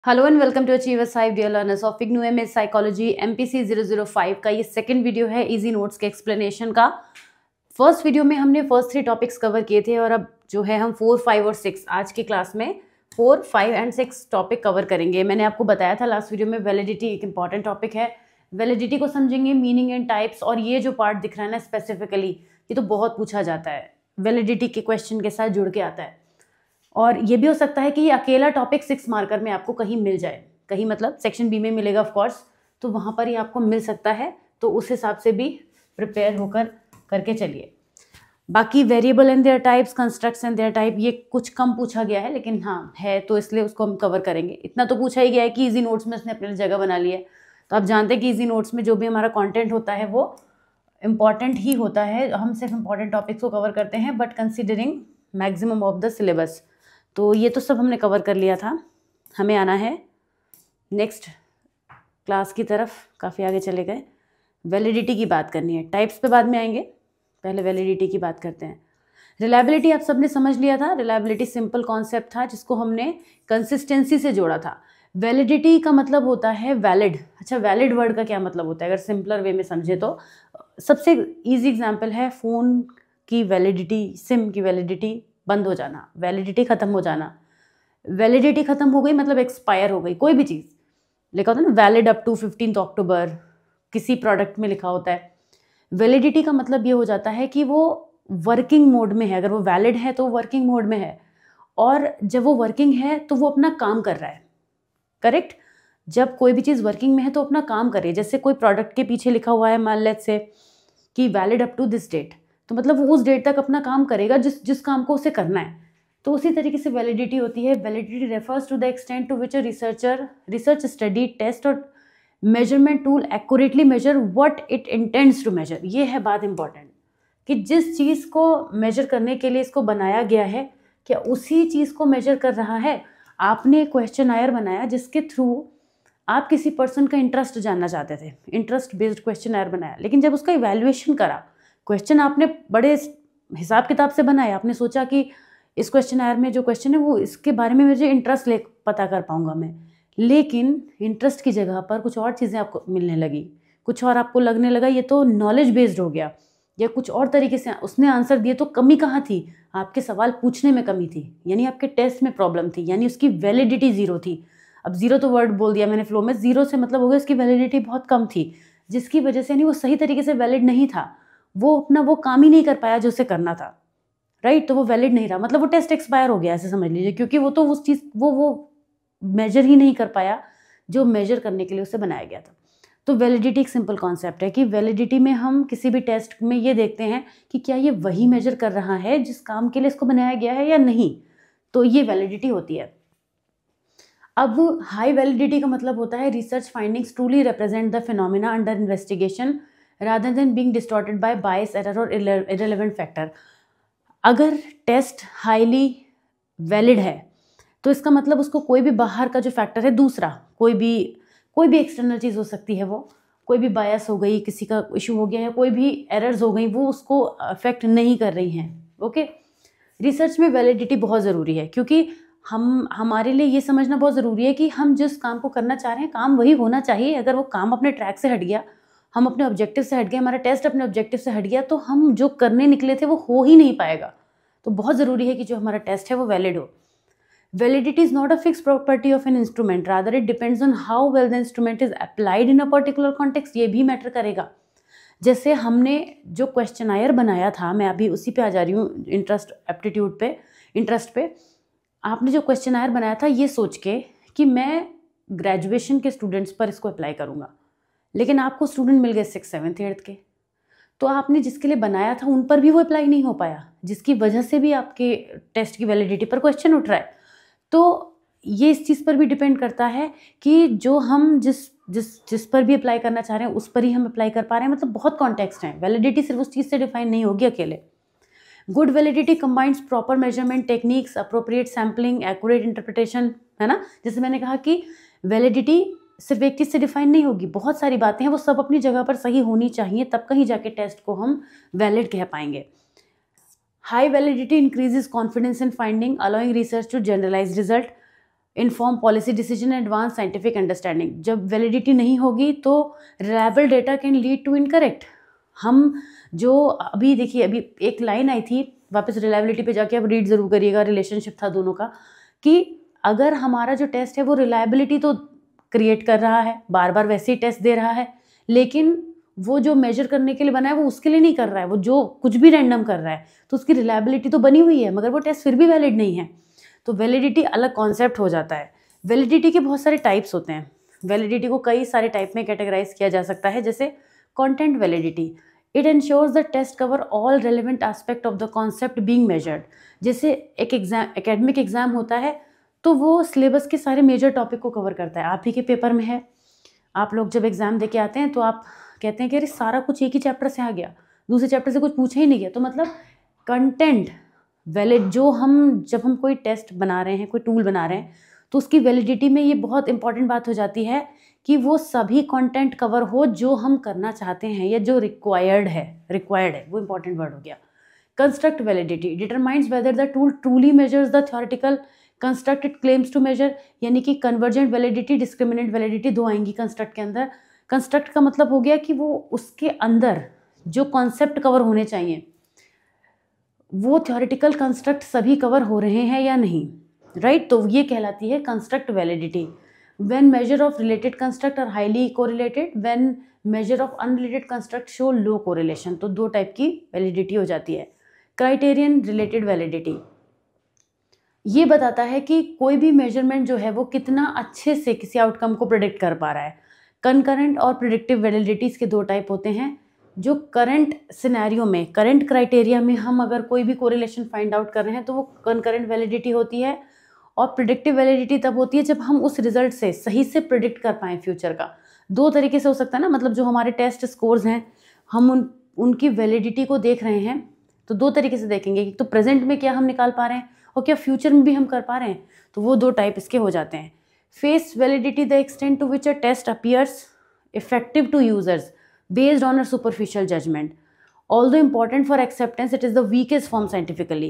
Hello and welcome to achievers 5 dear learners of IGNOU MS psychology MPC 005 का ये second video है easy notes के explanation का। First video में हमने फर्स्ट 3 टॉपिक्स कवर किए थे और अब जो है हम 4, 5 और 6 आज की क्लास में 4, 5 एंड 6 टॉपिक कवर करेंगे। मैंने आपको बताया था लास्ट वीडियो में वैलिडिटी एक इंपॉर्टेंट टॉपिक है। वैलिडिटी को समझेंगे, मीनिंग एंड टाइप्स, और ये जो पार्ट दिख रहा है ना स्पेसिफिकली, ये तो बहुत पूछा जाता है, वैलिडिटी के क्वेश्चन के साथ जुड़ के आता है। और ये भी हो सकता है कि ये अकेला टॉपिक 6 मार्कर में आपको कहीं मिल जाए, कहीं मतलब सेक्शन बी में मिलेगा ऑफ कोर्स, तो वहाँ पर ही आपको मिल सकता है, तो उस हिसाब से भी प्रिपेयर होकर करके चलिए। बाकी variable and their types, constructs and their type, ये कुछ कम पूछा गया है, लेकिन हाँ है तो इसलिए उसको हम कवर करेंगे। इतना तो पूछा ही गया है कि इजी नोट्स में इसने अपने लिए जगह बना ली है। तो आप जानते हैं कि इजी नोट्स में जो भी हमारा कंटेंट होता है वो इम्पॉर्टेंट ही होता है। हम सिर्फ इम्पॉर्टेंट टॉपिक्स को कवर करते हैं, but considering maximum of the syllabus. तो ये तो सब हमने कवर कर लिया था। हमें आना है नेक्स्ट क्लास की तरफ, काफ़ी आगे चले गए। वैलिडिटी की बात करनी है, टाइप्स पे बाद में आएंगे, पहले वैलिडिटी की बात करते हैं। रिलायबिलिटी आप सबने समझ लिया था। रिलायबिलिटी सिंपल कॉन्सेप्ट था जिसको हमने कंसिस्टेंसी से जोड़ा था। वैलिडिटी का मतलब होता है वैलिड। अच्छा, वैलिड वर्ड का क्या मतलब होता है अगर सिंपलर वे में समझे तो? सबसे ईजी एग्जाम्पल है फ़ोन की वैलिडिटी, सिम की वैलिडिटी बंद हो जाना, वैलिडिटी ख़त्म हो जाना। वैलिडिटी ख़त्म हो गई मतलब एक्सपायर हो गई कोई भी चीज़। लिखा होता है ना वैलिड अप टू 15 अक्टूबर, किसी प्रोडक्ट में लिखा होता है। वैलिडिटी का मतलब ये हो जाता है कि वो वर्किंग मोड में है। अगर वो वैलिड है तो वर्किंग मोड में है, और जब वो वर्किंग है तो वो अपना काम कर रहा है। करेक्ट? जब कोई भी चीज़ वर्किंग में है तो अपना काम कर रही है। जैसे कोई प्रोडक्ट के पीछे लिखा हुआ है मान लेट्स से कि valid up to this date, तो मतलब वो उस डेट तक अपना काम करेगा जिस काम को उसे करना है। तो उसी तरीके से वैलिडिटी होती है। Validity refers to the extent to which a research study test और measurement tool accurately measure what it intends to measure. ये है बात इंपॉर्टेंट कि जिस चीज़ को मेजर करने के लिए इसको बनाया गया है, क्या उसी चीज़ को मेजर कर रहा है? आपने क्वेश्चनायर बनाया जिसके थ्रू आप किसी पर्सन का इंटरेस्ट जानना चाहते थे, इंटरेस्ट बेस्ड क्वेश्चनायर बनाया, लेकिन जब उसका इवैल्यूएशन करा, क्वेश्चन आपने बड़े हिसाब किताब से बनाया, आपने सोचा कि इस क्वेश्चनायर में जो क्वेश्चन है वो इसके बारे में मुझे इंटरेस्ट ले पता कर पाऊंगा मैं, लेकिन इंटरेस्ट की जगह पर कुछ और चीज़ें आपको मिलने लगी, कुछ और आपको लगने लगा ये तो नॉलेज बेस्ड हो गया, या कुछ और तरीके से उसने आंसर दिए। तो कमी कहाँ थी? आपके सवाल पूछने में कमी थी, यानी आपके टेस्ट में प्रॉब्लम थी, यानी उसकी वैलिडिटी ज़ीरो थी। अब ज़ीरो तो वर्ड बोल दिया मैंने फ्लो में, ज़ीरो से मतलब हो गया उसकी वैलिडिटी बहुत कम थी, जिसकी वजह से यानी वो सही तरीके से वैलिड नहीं था, वो अपना वो काम ही नहीं कर पाया जो उसे करना था। राइट? तो वो वैलिड नहीं रहा, मतलब वो टेस्ट एक्सपायर हो गया ऐसे समझ लीजिए, क्योंकि वो तो उस चीज़ वो मेजर ही नहीं कर पाया जो मेजर करने के लिए उसे बनाया गया था। तो वैलिडिटी एक सिंपल कॉन्सेप्ट है कि वैलिडिटी में हम किसी भी टेस्ट में ये देखते हैं कि क्या ये वही मेजर कर रहा है जिस काम के लिए इसको बनाया गया है या नहीं। तो ये वैलिडिटी होती है। अब हाई वैलिडिटी का मतलब होता है research findings truly represent the phenomena under investigation rather than being distorted by bias, error और इररिलेवेंट फैक्टर। अगर टेस्ट हाईली वैलिड है तो इसका मतलब उसको कोई भी बाहर का जो फैक्टर है, दूसरा कोई भी एक्सटर्नल चीज़ हो सकती है, वो कोई भी बायस हो गई, किसी का इशू हो गया है, कोई भी एरर्स हो गई, वो उसको अफेक्ट नहीं कर रही हैं। ओके, रिसर्च में वैलिडिटी बहुत ज़रूरी है, क्योंकि हमारे लिए ये समझना बहुत ज़रूरी है कि हम जिस काम को करना चाह रहे हैं काम वही होना चाहिए। अगर वो काम अपने ट्रैक से हट गया, हम अपने ऑब्जेक्टिव से हट गए, हमारा टेस्ट अपने ऑब्जेक्टिव से हट गया, तो हम जो करने निकले थे वो हो ही नहीं पाएगा। तो बहुत ज़रूरी है कि जो हमारा टेस्ट है वो वैलिड हो। Validity is not a fixed property of an instrument, rather it depends on how well the instrument is applied in a particular context। ये भी मैटर करेगा। जैसे हमने जो क्वेश्चनायर बनाया था, मैं अभी उसी पे आ जा रही हूँ, इंटरेस्ट पे। आपने जो क्वेश्चनायर बनाया था ये सोच के कि मैं ग्रेजुएशन के स्टूडेंट्स पर इसको अप्लाई करूँगा, लेकिन आपको स्टूडेंट मिल गए 6, 7, 8 के, तो आपने जिसके लिए बनाया था उन पर भी वो अप्लाई नहीं हो पाया, जिसकी वजह से भी आपके टेस्ट की वैलिडिटी पर क्वेश्चन उठ रहा है। तो ये इस चीज़ पर भी डिपेंड करता है कि जो हम जिस पर भी अप्लाई करना चाह रहे हैं उस पर ही हम अप्लाई कर पा रहे हैं। मतलब बहुत कॉन्टेक्स्ट है, वैलिडिटी सिर्फ उस चीज़ से डिफाइन नहीं होगी अकेले। Good validity combines proper measurement techniques, appropriate sampling, accurate interpretation, है ना। जैसे मैंने कहा कि वैलिडिटी सिर्फ एक चीज़ से डिफाइन नहीं होगी, बहुत सारी बातें हैं, वो सब अपनी जगह पर सही होनी चाहिए, तब कहीं जाके टेस्ट को हम वैलिड कह पाएंगे। High validity increases confidence in finding, allowing research to generalize result. Inform policy decision, advance scientific understanding. जब वैलिडिटी नहीं होगी तो reliable data can lead to incorrect. हम जो अभी देखिए, अभी एक लाइन आई थी, वापस रिलायबिलिटी पे जाके आप रीड ज़रूर करिएगा, रिलेशनशिप था दोनों का, कि अगर हमारा जो टेस्ट है वो रिलायबिलिटी तो क्रिएट कर रहा है, बार बार वैसे ही टेस्ट दे रहा है, लेकिन वो जो मेजर करने के लिए बना है वो उसके लिए नहीं कर रहा है, वो जो कुछ भी रैंडम कर रहा है, तो उसकी रिलायबिलिटी तो बनी हुई है मगर वो टेस्ट फिर भी वैलिड नहीं है। तो वैलिडिटी अलग कॉन्सेप्ट हो जाता है। वैलिडिटी के बहुत सारे टाइप्स होते हैं। वैलिडिटी को कई सारे टाइप में कैटेगराइज किया जा सकता है, जैसे content validity, it ensures the test cover all relevant aspect of the concept being measured. जैसे एक एग्जाम, एकेडमिक एग्जाम होता है तो वो सिलेबस के सारे मेजर टॉपिक को कवर करता है। आप ही के पेपर में है, आप लोग जब एग्जाम देके आते हैं तो आप कहते हैं कि अरे सारा कुछ एक ही चैप्टर से आ गया, दूसरे चैप्टर से कुछ पूछा ही नहीं गया। तो मतलब कंटेंट वैलिड, जब हम कोई टेस्ट बना रहे हैं, कोई टूल बना रहे हैं, तो उसकी वैलिडिटी में ये बहुत इंपॉर्टेंट बात हो जाती है कि वो सभी कंटेंट कवर हो जो हम करना चाहते हैं या जो रिक्वायर्ड है, वो इंपॉर्टेंट वर्ड हो गया। Construct validity determines whether the tool truly measures the theoretical construct it claims to measure, यानी कि कन्वर्जेंट वैलिडिटी, डिस्क्रिमिनेंट वैलिडिटी दो आएंगी कंस्ट्रक्ट के अंदर। कंस्ट्रक्ट का मतलब हो गया कि वो उसके अंदर जो कॉन्सेप्ट कवर होने चाहिए वो थ्योरेटिकल कंस्ट्रक्ट सभी कवर हो रहे हैं या नहीं, राइट। तो ये कहलाती है construct validity. When measure of related construct are highly correlated, when measure of unrelated construct show low correlation. तो दो टाइप की वैलिडिटी हो जाती है। क्राइटेरियन रिलेटेड वैलिडिटी ये बताता है कि कोई भी मेजरमेंट जो है वो कितना अच्छे से किसी आउटकम को प्रिडिक्ट कर पा रहा है। कंकरेंट और प्रिडिक्टिव वैलिडिटीज़ के दो टाइप होते हैं। जो करंट सिनेरियो में, करंट क्राइटेरिया में हम अगर कोई भी कोरिलेशन फाइंड आउट कर रहे हैं तो वो कंकरेंट वैलिडिटी होती है, और प्रिडिक्टिव वैलिडिटी तब होती है जब हम उस रिजल्ट से सही से प्रिडिक्ट कर पाएँ फ्यूचर का। दो तरीके से हो सकता है ना, मतलब जो हमारे टेस्ट स्कोर्स हैं हम उनकी वैलिडिटी को देख रहे हैं तो दो तरीके से देखेंगे कि तो प्रेजेंट में क्या हम निकाल पा रहे हैं और क्या फ्यूचर में भी हम कर पा रहे हैं। तो वो दो टाइप इसके हो जाते हैं। Face validity, the extent to which a test appears effective to users based on a superficial judgment. Although important for acceptance, it is the weakest form scientifically.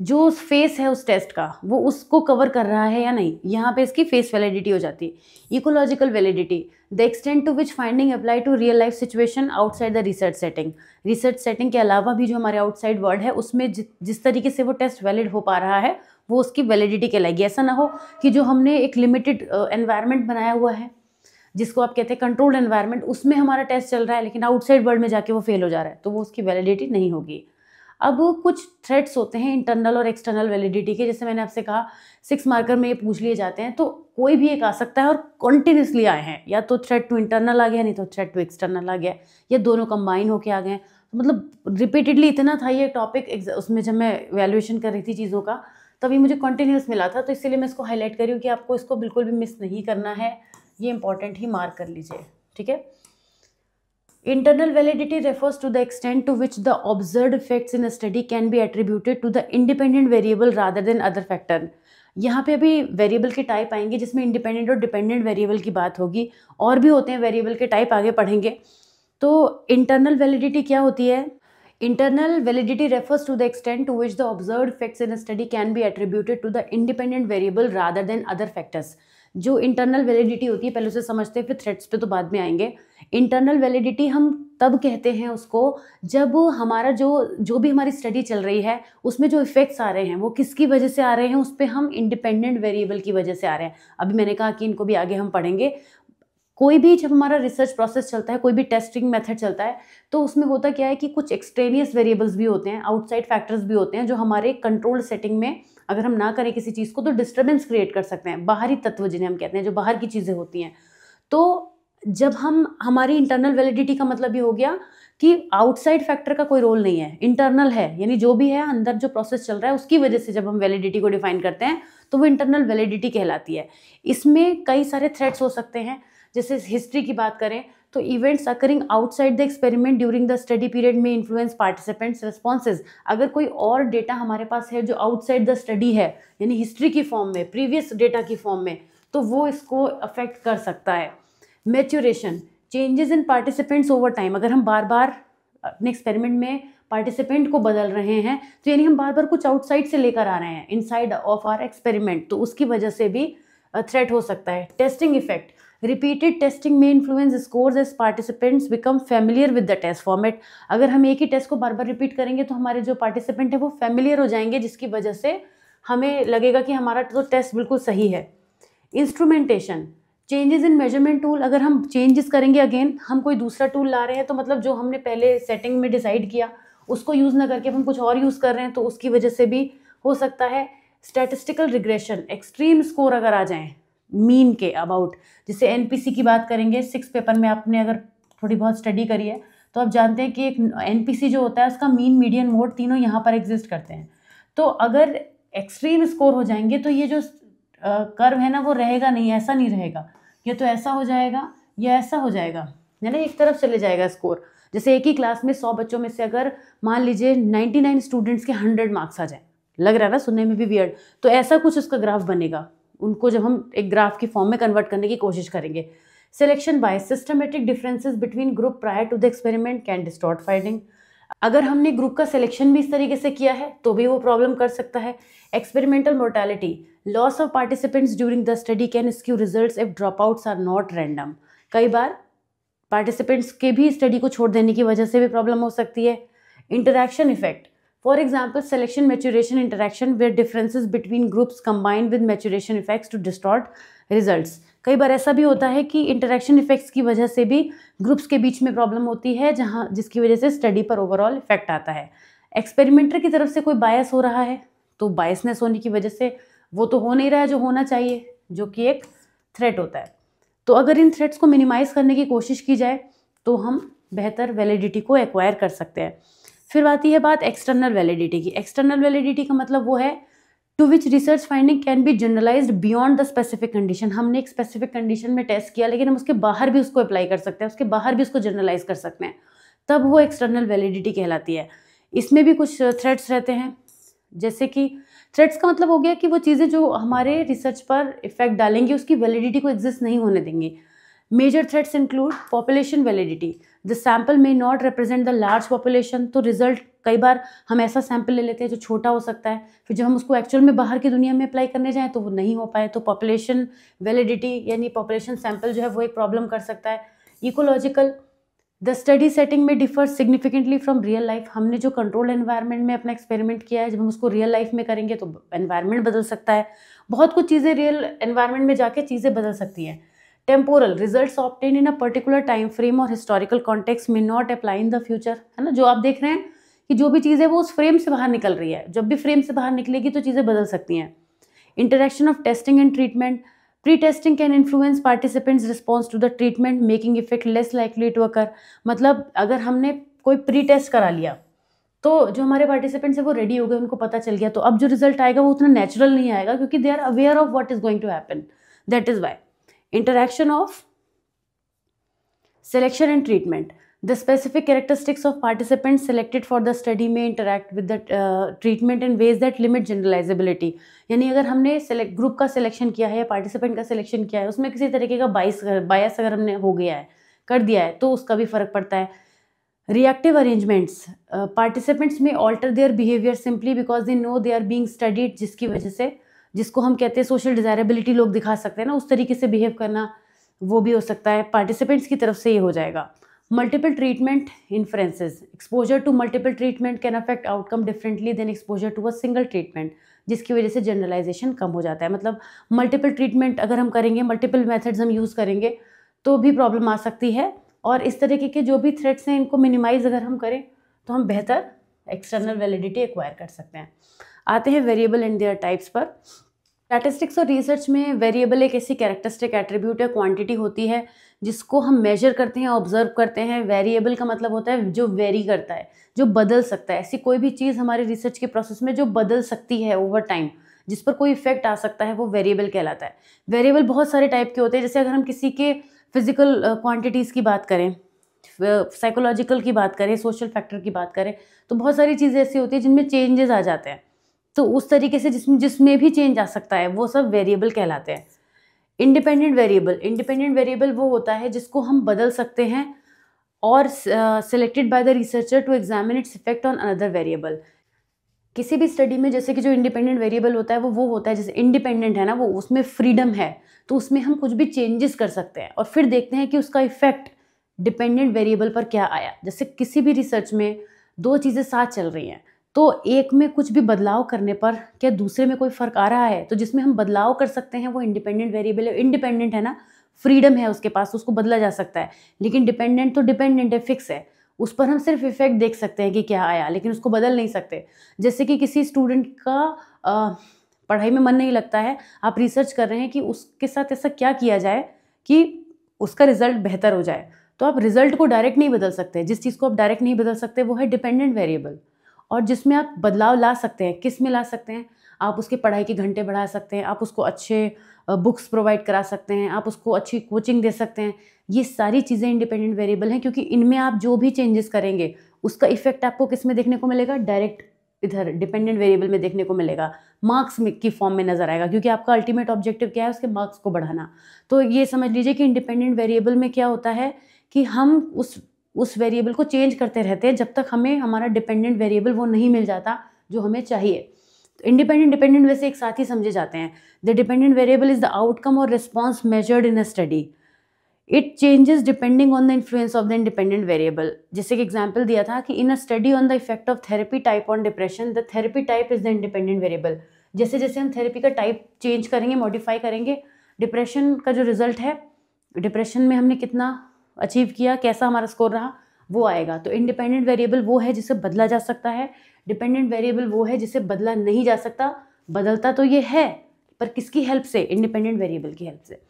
जो फेस है उस टेस्ट का वो उसको कवर कर रहा है या नहीं, यहाँ पे इसकी फेस वैलिडिटी हो जाती है। Ecological validity, the extent to which finding apply to real life situation outside the research setting. Research setting के अलावा भी जो हमारे आउटसाइड वर्ल्ड है उसमें जिस तरीके से वो टेस्ट वैलिड हो पा रहा है वो उसकी वैलिडिटी कहलाएगी। ऐसा ना हो कि जो हमने एक लिमिटेड एनवायरनमेंट बनाया हुआ है जिसको आप कहते हैं कंट्रोल्ड एनवायरनमेंट, उसमें हमारा टेस्ट चल रहा है लेकिन आउटसाइड वर्ल्ड में जाके वो फेल हो जा रहा है, तो वो उसकी वैलिडिटी नहीं होगी। अब कुछ थ्रेड्स होते हैं इंटरनल और एक्सटर्नल वैलिडिटी के, जैसे मैंने आपसे कहा 6 मार्कर में ये पूछ लिए जाते हैं, तो कोई भी एक आ सकता है और कॉन्टिन्यूसली आए हैं, या तो थ्रेड टू इंटरनल आ गया, नहीं तो थ्रेड टू एक्सटर्नल आ गया, या दोनों कंबाइन होके आ गए। तो मतलब रिपीटेडली इतना था ये टॉपिक उसमें, जब मैं वैल्यूएशन कर रही थी चीज़ों का तभी मुझे कॉन्टिन्यूस मिला था, तो इसलिए मैं इसको हाईलाइट कर रही हूँ कि आपको इसको बिल्कुल भी मिस नहीं करना है, ये इंपॉर्टेंट ही मार्क कर लीजिए, ठीक है। Internal validity refers to the extent to which the observed effects in a study can be attributed to the independent variable rather than other factor. यहाँ पे अभी वेरिएबल के टाइप आएंगे जिसमें इंडिपेंडेंट और डिपेंडेंट वेरिएबल की बात होगी, और भी होते हैं वेरिएबल के टाइप, आगे पढ़ेंगे। तो इंटरनल वैलिडिटी क्या होती है? Internal validity refers to the extent to which the observed effects in a study can be attributed to the independent variable rather than other factors. जो इंटरनल वैलिडिटी होती है पहले उसे समझते हैं, फिर थ्रेड्स पे तो बाद में आएंगे। इंटरनल वैलिडिटी हम तब कहते हैं उसको जब हमारा जो भी हमारी स्टडी चल रही है उसमें जो इफेक्ट्स आ रहे हैं वो किसकी वजह से आ रहे हैं, उस पर हम इंडिपेंडेंट वेरिएबल की वजह से आ रहे हैं। अभी मैंने कहा कि इनको भी आगे हम पढ़ेंगे। कोई भी जब हमारा रिसर्च प्रोसेस चलता है, कोई भी टेस्टिंग मेथड चलता है, तो उसमें होता क्या है कि कुछ एक्सट्रेनियस वेरिएबल्स भी होते हैं, आउटसाइड फैक्टर्स भी होते हैं जो हमारे कंट्रोल सेटिंग में अगर हम ना करें किसी चीज़ को तो डिस्टर्बेंस क्रिएट कर सकते हैं। बाहरी तत्व जिन्हें हम कहते हैं, जो बाहर की चीज़ें होती हैं। तो जब हमारी इंटरनल वैलिडिटी का मतलब ये हो गया कि आउटसाइड फैक्टर का कोई रोल नहीं है, इंटरनल है, यानी जो भी है अंदर जो प्रोसेस चल रहा है उसकी वजह से जब हम वैलिडिटी को डिफाइन करते हैं तो वो इंटरनल वैलिडिटी कहलाती है। इसमें कई सारे थ्रेड्स हो सकते हैं, जैसे हिस्ट्री की बात करें तो events occurring outside the experiment during the study period में इन्फ्लुएंस पार्टिसिपेंट्स रिस्पॉन्सेज। अगर कोई और डेटा हमारे पास है जो आउटसाइड द स्टडी है, यानी हिस्ट्री की फॉर्म में, प्रीवियस डेटा की फॉर्म में, तो वो इसको अफेक्ट कर सकता है। Maturation, changes in participants over time. अगर हम बार बार अपने एक्सपेरिमेंट में पार्टिसिपेंट को बदल रहे हैं, तो यानी हम बार बार कुछ आउटसाइड से लेकर आ रहे हैं इनसाइड ऑफ आवर एक्सपेरिमेंट, तो उसकी वजह से भी थ्रेट हो सकता है। टेस्टिंग इफेक्ट, रिपीटेड टेस्टिंग में influence scores as participants become familiar with the test format. अगर हम एक ही टेस्ट को बार बार रिपीट करेंगे तो हमारे जो पार्टिसिपेंट है वो फेमिलियर हो जाएंगे, जिसकी वजह से हमें लगेगा कि हमारा तो टेस्ट बिल्कुल सही है। Instrumentation, changes in measurement tool, अगर हम चेंजेस करेंगे, अगेन हम कोई दूसरा टूल ला रहे हैं तो मतलब जो हमने पहले सेटिंग में डिसाइड किया उसको यूज़ ना करके हम कुछ और यूज़ कर रहे हैं, तो उसकी वजह से भी हो सकता है। स्टैटिस्टिकल रिग्रेशन, एक्सट्रीम स्कोर अगर आ जाएं मीन के अबाउट, जैसे एनपीसी की बात करेंगे, 6 पेपर में आपने अगर थोड़ी बहुत स्टडी करी है तो आप जानते हैं कि एक एनपीसी जो होता है उसका मीन मीडियन मोड तीनों यहाँ पर एग्जिस्ट करते हैं। तो अगर एक्सट्रीम स्कोर हो जाएंगे तो ये जो कर्व है ना वो रहेगा नहीं, ऐसा नहीं रहेगा, ये तो ऐसा हो जाएगा या ऐसा हो जाएगा, यानी एक तरफ चले जाएगा स्कोर। जैसे एक ही क्लास में 100 बच्चों में से अगर मान लीजिए 99 स्टूडेंट्स के 100 मार्क्स आ जाए, लग रहा है ना सुनने में भी वियर्ड, तो ऐसा कुछ उसका ग्राफ बनेगा। उनको जब हम एक ग्राफ की फॉर्म में कन्वर्ट करने की कोशिश करेंगे। Selection bias, systematic differences between group prior to the experiment can distort finding. अगर हमने ग्रुप का सिलेक्शन भी इस तरीके से किया है तो भी वो प्रॉब्लम कर सकता है। Experimental mortality, loss of participants during the study can skew results if drop outs are not random. कई बार पार्टिसिपेंट्स के भी स्टडी को छोड़ देने की वजह से भी प्रॉब्लम हो सकती है। Interaction effect, for example selection maturation interaction where differences between groups combine with maturation effects to distort results. कई बार ऐसा भी होता है कि इंटरैक्शन इफेक्ट्स की वजह से भी ग्रुप्स के बीच में प्रॉब्लम होती है, जहाँ जिसकी वजह से स्टडी पर ओवरऑल इफेक्ट आता है। एक्सपेरिमेंटर की तरफ से कोई बायस हो रहा है तो बायसनेस होने की वजह से वो तो हो नहीं रहा है जो होना चाहिए, जो कि एक थ्रेट होता है। तो अगर इन थ्रेट्स को मिनिमाइज करने की कोशिश की जाए तो हम बेहतर वैलिडिटी को एक्वायर कर सकते हैं। फिर आती है बात एक्सटर्नल वैलिडिटी की। एक्सटर्नल वैलिडिटी का मतलब वो है to which research finding can be generalized beyond the specific condition. हमने एक स्पेसिफिक कंडीशन में टेस्ट किया लेकिन हम उसके बाहर भी उसको अप्लाई कर सकते हैं, उसके बाहर भी उसको जनरलाइज कर सकते हैं, तब वो एक्सटर्नल वैलिडिटी कहलाती है। इसमें भी कुछ थ्रेट्स रहते हैं, जैसे कि थ्रेट्स का मतलब हो गया कि वो चीज़ें जो हमारे रिसर्च पर इफेक्ट डालेंगी उसकी वैलिडिटी को एग्जिस्ट नहीं होने देंगी। Major threats include population validity, the sample may not represent the large population. तो रिजल्ट कई बार हम ऐसा सैंपल ले लेते हैं जो छोटा हो सकता है, फिर जब हम उसको एक्चुअल में बाहर की दुनिया में अप्लाई करने जाएं तो वो नहीं हो पाए, तो पॉपुलेशन वैलिडिटी यानी पॉपुलेशन सैंपल जो है वो एक प्रॉब्लम कर सकता है। इकोलॉजिकल, द स्टडी सेटिंग में differ significantly from real life. हमने जो कंट्रोल्ड एनवायरनमेंट में अपना एक्सपेरिमेंट किया है, जब हम उसको रियल लाइफ में करेंगे तो एनवायरनमेंट बदल सकता है। बहुत कुछ चीज़ें रियल एनवायरनमेंट में जाके चीज़ें बदल सकती हैं। Temporal, results obtain in a particular time frame और हिस्टोरिकल कॉन्टेक्स्ट में not apply in the future, है ना। जो आप देख रहे हैं कि जो भी चीज़ है वो उस फ्रेम से बाहर निकल रही है, जब भी फ्रेम से बाहर निकलेगी तो चीज़ें बदल सकती हैं। Interaction of testing and treatment, pre testing can influence participants response to the treatment making effect less likely to occur. मतलब अगर हमने कोई प्री टेस्ट करा लिया तो जो हमारे पार्टिसिपेंट्स है वो रेडी हो गए, उनको पता चल गया, तो अब जो रिजल्ट आएगा वो उतना नेचुरल नहीं आएगा क्योंकि they are aware of what is going to happen, that is why. Interaction of selection and treatment, the specific characteristics of participants selected for the study may interact with the treatment in ways that limit generalizability। यानी अगर हमने group का selection किया है या participant का selection किया है, उसमें किसी तरीके का बायस अगर हमने हो गया है, कर दिया है, तो उसका भी फर्क पड़ता है। रिएक्टिव अरेंजमेंट्स, पार्टिसिपेंट्स में alter their behaviour simply because they know they are being studied, जिसकी वजह से, जिसको हम कहते हैं सोशल डिजायरेबिलिटी लोग दिखा सकते हैं ना, उस तरीके से बिहेव करना, वो भी हो सकता है। पार्टिसिपेंट्स की तरफ से ये हो जाएगा। Multiple treatment influences, exposure to multiple treatment can affect outcome differently than exposure to a single treatment, जिसकी वजह से जनरलाइजेशन कम हो जाता है। मतलब मल्टीपल ट्रीटमेंट अगर हम करेंगे, मल्टीपल मेथड्स हम यूज़ करेंगे तो भी प्रॉब्लम आ सकती है। और इस तरीके के जो भी थ्रेट्स हैं इनको मिनिमाइज अगर हम करें तो हम बेहतर एक्सटर्नल वैलिडिटी एक्वायर कर सकते हैं। आते हैं वेरिएबल एंड देयर टाइप्स पर। स्टैटिस्टिक्स और रिसर्च में वेरिएबल एक ऐसी कैरेक्टरिस्टिक एट्रीब्यूट या क्वांटिटी होती है जिसको हम मेजर करते हैं, ऑब्जर्व करते हैं। वेरिएबल का मतलब होता है जो वेरी करता है, जो बदल सकता है। ऐसी कोई भी चीज़ हमारे रिसर्च के प्रोसेस में जो बदल सकती है ओवर टाइम, जिस पर कोई इफेक्ट आ सकता है, वो वेरिएबल कहलाता है। वेरिएबल बहुत सारे टाइप के होते हैं, जैसे अगर हम किसी के फिजिकल क्वांटिटीज़ की बात करें, साइकोलॉजिकल की बात करें, सोशल फैक्टर की बात करें, तो बहुत सारी चीज़ें ऐसी होती है जिनमें चेंजेस आ जाते हैं। तो उस तरीके से जिसमें भी चेंज आ सकता है वो सब वेरिएबल कहलाते हैं। इंडिपेंडेंट वेरिएबल, इंडिपेंडेंट वेरिएबल वो होता है जिसको हम बदल सकते हैं और selected by the researcher to examine its effect on another variable। किसी भी स्टडी में जैसे कि जो इंडिपेंडेंट वेरिएबल होता है वो होता है, जैसे इंडिपेंडेंट है ना, वो उसमें फ्रीडम है, तो उसमें हम कुछ भी चेंजेस कर सकते हैं और फिर देखते हैं कि उसका इफेक्ट डिपेंडेंट वेरिएबल पर क्या आया। जैसे किसी भी रिसर्च में दो चीज़ें साथ चल रही हैं, तो एक में कुछ भी बदलाव करने पर क्या दूसरे में कोई फ़र्क आ रहा है, तो जिसमें हम बदलाव कर सकते हैं वो इंडिपेंडेंट वेरिएबल है। इंडिपेंडेंट है ना, फ्रीडम है उसके पास, उसको बदला जा सकता है। लेकिन डिपेंडेंट तो डिपेंडेंट है, फिक्स है, उस पर हम सिर्फ इफेक्ट देख सकते हैं कि क्या आया, लेकिन उसको बदल नहीं सकते। जैसे कि किसी स्टूडेंट का पढ़ाई में मन नहीं लगता है, आप रिसर्च कर रहे हैं कि उसके साथ ऐसा क्या किया जाए कि उसका रिजल्ट बेहतर हो जाए, तो आप रिजल्ट को डायरेक्ट नहीं बदल सकते। जिस चीज़ को आप डायरेक्ट नहीं बदल सकते वो है डिपेंडेंट वेरिएबल। और जिसमें आप बदलाव ला सकते हैं, किस में ला सकते हैं, आप उसके पढ़ाई के घंटे बढ़ा सकते हैं, आप उसको अच्छे बुक्स प्रोवाइड करा सकते हैं, आप उसको अच्छी कोचिंग दे सकते हैं। ये सारी चीज़ें इंडिपेंडेंट वेरिएबल हैं, क्योंकि इनमें आप जो भी चेंजेस करेंगे उसका इफेक्ट आपको किस में देखने को मिलेगा, डायरेक्ट इधर डिपेंडेंट वेरिएबल में देखने को मिलेगा, मार्क्स में की फॉर्म में नजर आएगा, क्योंकि आपका अल्टीमेट ऑब्जेक्टिव क्या है, उसके मार्क्स को बढ़ाना। तो ये समझ लीजिए कि इंडिपेंडेंट वेरिएबल में क्या होता है कि हम उस वेरिएबल को चेंज करते रहते हैं जब तक हमें हमारा डिपेंडेंट वेरिएबल वो नहीं मिल जाता जो हमें चाहिए। तो इंडिपेंडेंट डिपेंडेंट वैसे एक साथ ही समझे जाते हैं। The dependent variable is the outcome और response measured in a study. It changes depending on the influence of the independent variable. जैसे कि एग्जाम्पल दिया था कि in a study on the effect of therapy type on depression, the therapy type is the independent variable. जैसे जैसे हम therapy का type change करेंगे, मॉडिफाई करेंगे, डिप्रेशन का जो रिजल्ट है, डिप्रेशन में हमने कितना अचीव किया, कैसा हमारा स्कोर रहा, वो आएगा। तो इंडिपेंडेंट वेरिएबल वो है जिसे बदला जा सकता है, डिपेंडेंट वेरिएबल वो है जिसे बदला नहीं जा सकता। बदलता तो ये है, पर किसकी हेल्प से, इंडिपेंडेंट वेरिएबल की हेल्प से।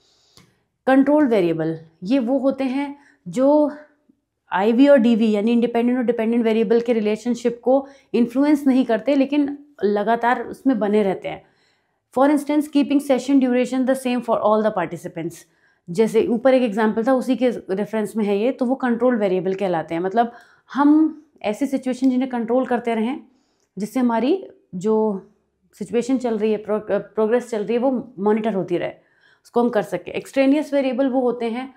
कंट्रोल वेरिएबल ये वो होते हैं जो आईवी और डीवी यानी इंडिपेंडेंट और डिपेंडेंट वेरिएबल के रिलेशनशिप को इन्फ्लुएंस नहीं करते, लेकिन लगातार उसमें बने रहते हैं। For instance keeping session duration the same for all the participants. जैसे ऊपर एक एग्जाम्पल था, उसी के रेफरेंस में है ये, तो वो कंट्रोल वेरिएबल कहलाते हैं। मतलब हम ऐसी सिचुएशन जिन्हें कंट्रोल करते रहें जिससे हमारी जो सिचुएशन चल रही है, प्रोग्रेस चल रही है, वो मॉनिटर होती रहे, उसको हम कर सकें। एक्सट्रेनियस वेरिएबल वो होते हैं,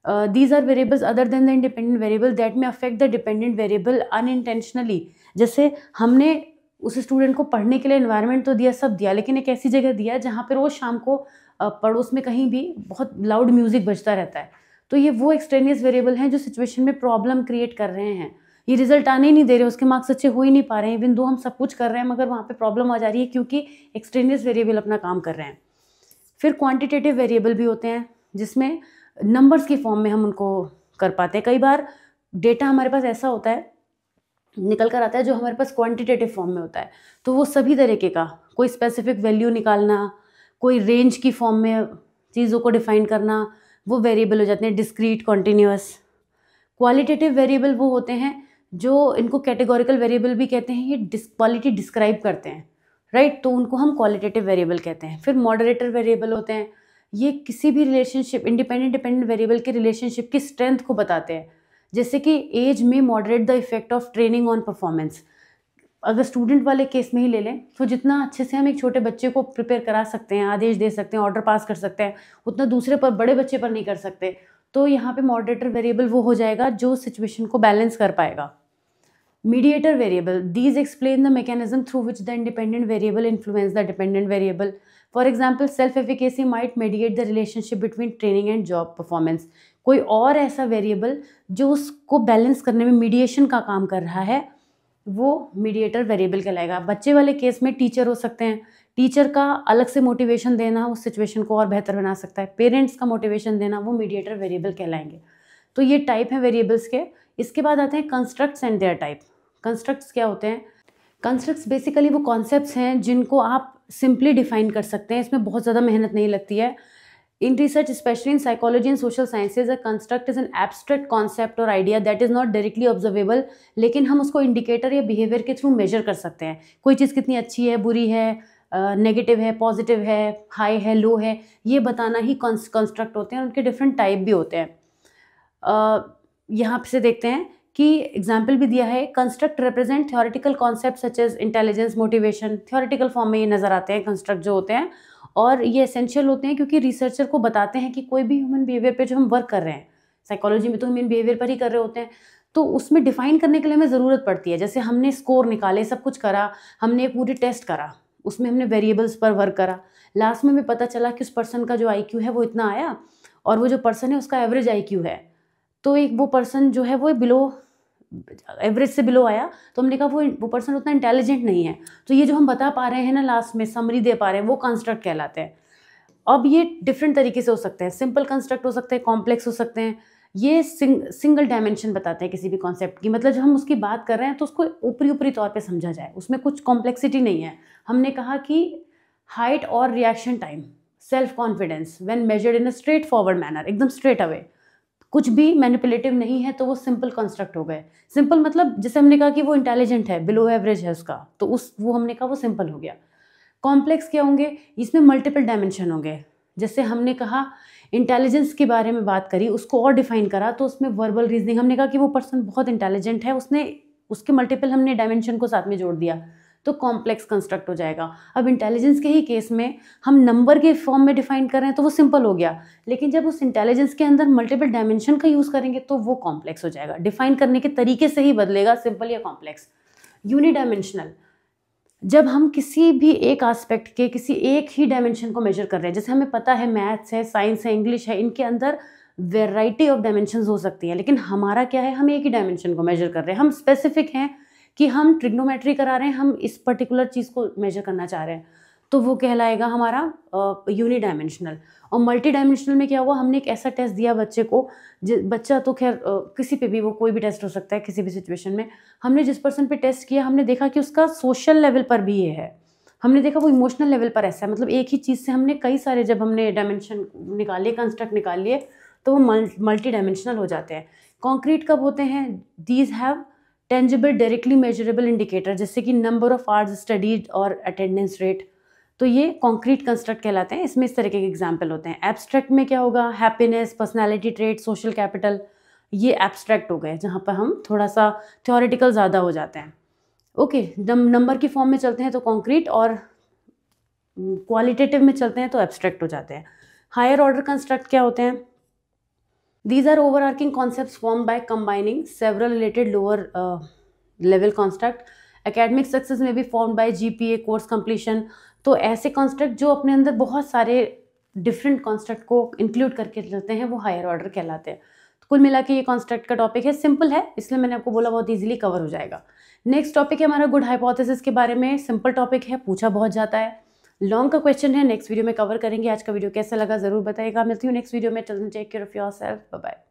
these are variables other than the independent variable that may affect the dependent variable unintentionally. जैसे हमने उस स्टूडेंट को पढ़ने के लिए एनवायरनमेंट तो दिया, सब दिया, लेकिन एक ऐसी जगह दिया जहाँ पर रोज शाम को पड़ोस में कहीं भी बहुत लाउड म्यूजिक बजता रहता है। तो ये वो एक्सट्रेनियस वेरिएबल हैं जो सिचुएशन में प्रॉब्लम क्रिएट कर रहे हैं। ये रिजल्ट आने ही नहीं दे रहे, उसके मार्क्स अच्छे हो ही नहीं पा रहे हैं, इवन दो हम सब कुछ कर रहे हैं, मगर वहाँ पे प्रॉब्लम आ जा रही है क्योंकि एक्सट्रेनियस वेरिएबल अपना काम कर रहे हैं। फिर क्वांटिटेटिव वेरिएबल भी होते हैं जिसमें नंबर्स की फॉर्म में हम उनको कर पाते हैं। कई बार डेटा हमारे पास ऐसा होता है, निकल कर आता है, जो हमारे पास क्वांटिटेटिव फॉर्म में होता है। तो वो सभी तरीके का, कोई स्पेसिफिक वैल्यू निकालना, कोई रेंज की फॉर्म में चीज़ों को डिफाइन करना, वो वेरिएबल हो जाते हैं डिस्क्रीट, कॉन्टिन्यूअस। क्वालिटेटिव वेरिएबल वो होते हैं जो, इनको कैटेगोरिकल वेरिएबल भी कहते हैं, ये क्वालिटी डिस्क्राइब करते हैं, राइट, तो उनको हम क्वालिटेटिव वेरिएबल कहते हैं। फिर मॉडरेटर वेरिएबल होते हैं, ये किसी भी रिलेशनशिप, इंडिपेंडेंट डिपेंडेंट वेरिएबल के रिलेशनशिप की स्ट्रेंथ को बताते हैं। जैसे कि एज में moderate the effect of training on performance. अगर स्टूडेंट वाले केस में ही ले लें तो जितना अच्छे से हम एक छोटे बच्चे को प्रिपेयर करा सकते हैं, आदेश दे सकते हैं, ऑर्डर पास कर सकते हैं, उतना दूसरे पर, बड़े बच्चे पर नहीं कर सकते। तो यहाँ पे मॉडरेटर वेरिएबल वो हो जाएगा जो सिचुएशन को बैलेंस कर पाएगा। Mediator variable, these explain the mechanism through which the independent variable influence the dependent variable. For example self efficacy might mediate the relationship between training and job performance. कोई और ऐसा वेरिएबल जो उसको balance करने में mediation का काम कर रहा है, वो मीडिएटर वेरिएबल कहलाएगा। बच्चे वाले केस में टीचर हो सकते हैं, टीचर का अलग से मोटिवेशन देना उस सिचुएशन को और बेहतर बना सकता है, पेरेंट्स का मोटिवेशन देना, वो मीडिएटर वेरिएबल कहलाएंगे। तो ये टाइप हैं वेरिएबल्स के। इसके बाद आते हैं constructs and their type. Constructs क्या होते हैं? कंस्ट्रक्ट्स बेसिकली वो कॉन्सेप्ट्स हैं जिनको आप सिंपली डिफाइन कर सकते हैं, इसमें बहुत ज़्यादा मेहनत नहीं लगती है। In research, especially in psychology and social sciences, a construct is an abstract concept or idea that is not directly observable, लेकिन हम उसको इंडिकेटर या बिहेवियर के थ्रू मेजर कर सकते हैं। कोई चीज़ कितनी अच्छी है, बुरी है, नेगेटिव है, पॉजिटिव है, हाई है, लो है, ये बताना ही कंस्ट्रक्ट होते हैं। उनके डिफरेंट टाइप भी होते हैं। यहाँ से देखते हैं कि एग्जाम्पल भी दिया है, construct represent theoretical concept such as intelligence, motivation. Theoretical form में ये नज़र आते हैं कंस्ट्रक्ट जो होते हैं, और ये एसेंशियल होते हैं क्योंकि रिसर्चर को बताते हैं कि कोई भी ह्यूमन बिहेवियर पे जो हम वर्क कर रहे हैं, साइकोलॉजी में तो हम इन बिहेवियर पर ही कर रहे होते हैं, तो उसमें डिफाइन करने के लिए हमें ज़रूरत पड़ती है। जैसे हमने स्कोर निकाले, सब कुछ करा, हमने पूरी टेस्ट करा, उसमें हमने वेरिएबल्स पर वर्क करा, लास्ट में हमें पता चला कि उस पर्सन का जो IQ है वो इतना आया और वो जो पर्सन है उसका एवरेज IQ है, तो एक वो पर्सन जो है वो बिलो एवरेज से बिलो आया, तो हमने कहा वो पर्सन उतना इंटेलिजेंट नहीं है। तो ये जो हम बता पा रहे हैं ना, लास्ट में समरी दे पा रहे हैं, वो कंस्ट्रक्ट कहलाते हैं। अब ये डिफरेंट तरीके से हो सकते हैं, सिंपल कंस्ट्रक्ट हो सकते हैं, कॉम्प्लेक्स हो सकते हैं। ये सिंगल डायमेंशन बताते हैं किसी भी कॉन्सेप्ट की, मतलब जब हम उसकी बात कर रहे हैं तो उसको ऊपरी ऊपरी तौर पे समझा जाए, उसमें कुछ कॉम्प्लेक्सिटी नहीं है। हमने कहा कि हाइट और reaction time, self confidence when measured in a straight forward manner, एकदम स्ट्रेट अवे, कुछ भी मैनिपुलेटिव नहीं है, तो वो सिंपल कंस्ट्रक्ट हो गए। सिंपल मतलब जैसे हमने कहा कि वो इंटेलिजेंट है, बिलो एवरेज है उसका, तो वो हमने कहा वो सिंपल हो गया। कॉम्प्लेक्स क्या होंगे, इसमें मल्टीपल डायमेंशन होंगे। जैसे हमने कहा इंटेलिजेंस के बारे में बात करी, उसको और डिफाइन करा, तो उसमें वर्बल रीजनिंग, हमने कहा कि वो पर्सन बहुत इंटेलिजेंट है, उसके मल्टीपल हमने डायमेंशन को साथ में जोड़ दिया, तो कॉम्प्लेक्स कंस्ट्रक्ट हो जाएगा। अब इंटेलिजेंस के ही केस में हम नंबर के फॉर्म में डिफाइन कर रहे हैं तो वो सिंपल हो गया, लेकिन जब उस इंटेलिजेंस के अंदर मल्टीपल डायमेंशन का यूज़ करेंगे तो वो कॉम्प्लेक्स हो जाएगा। डिफाइन करने के तरीके से ही बदलेगा, सिंपल या कॉम्प्लेक्स। यूनिडायमेंशनल, जब हम किसी भी एक एस्पेक्ट के किसी एक ही डायमेंशन को मेजर कर रहे हैं, जैसे हमें पता है मैथ्स है, साइंस है, इंग्लिश है, इनके अंदर वेराइटी ऑफ डायमेंशंस हो सकती हैं, लेकिन हमारा क्या है, हम एक ही डायमेंशन को मेजर कर रहे हैं, हम स्पेसिफिक हैं कि हम ट्रिग्नोमेट्री करा रहे हैं, हम इस पर्टिकुलर चीज़ को मेजर करना चाह रहे हैं, तो वो कहलाएगा हमारा यूनिडायमेंशनल। और मल्टी डायमेंशनल में क्या हुआ, हमने एक ऐसा टेस्ट दिया बच्चे को, बच्चा तो खैर किसी पे भी, वो कोई भी टेस्ट हो सकता है किसी भी सिचुएशन में, हमने जिस पर्सन पे टेस्ट किया हमने देखा कि उसका सोशल लेवल पर भी ये है, हमने देखा वो इमोशनल लेवल पर ऐसा है, मतलब एक ही चीज़ से हमने कई सारे, जब हमने डायमेंशन निकाले, कंस्ट्रक्ट निकाल लिए, तो वो मल्टी डायमेंशनल हो जाते हैं। कॉन्क्रीट कब होते हैं, these have tangible directly measurable indicator, जैसे कि नंबर ऑफ आवर्स स्टडीड और अटेंडेंस रेट, तो ये कॉन्क्रीट कंस्ट्रक्ट कहलाते हैं। इसमें इस तरीके के एग्जाम्पल होते हैं। एब्स्ट्रैक्ट में क्या होगा, happiness, personality trait, social capital, ये एब्स्ट्रैक्ट हो गए, जहाँ पर हम थोड़ा सा थ्योरेटिकल ज़्यादा हो जाते हैं। ओके, नंबर की फॉर्म में चलते हैं तो कॉन्क्रीट, और क्वालिटेटिव में चलते हैं तो एब्स्ट्रैक्ट हो जाते हैं। हायर ऑर्डर कंस्ट्रक्ट क्या होते हैं, these are overarching concepts formed by combining several related lower level construct. Academic success may be formed by GPA, course completion, तो ऐसे कंस्ट्रक्ट जो अपने अंदर बहुत सारे डिफरेंट कंस्ट्रक्ट को इंक्लूड करके चलते हैं वो हायर ऑर्डर कहलाते हैं। तो कुल मिला के ये कंस्ट्रक्ट का टॉपिक है, सिंपल है, इसलिए मैंने आपको बोला बहुत इजीली कवर हो जाएगा। नेक्स्ट टॉपिक है हमारा गुड हाइपोथेसिस के बारे में। सिंपल टॉपिक है, पूछा बहुत जाता है, लॉन्ग का क्वेश्चन है, नेक्स्ट वीडियो में कवर करेंगे। आज का वीडियो कैसा लगा ज़रूर बताइएगा। मिलती हूँ नेक्स्ट वीडियो में। Take care of yourself, bye bye.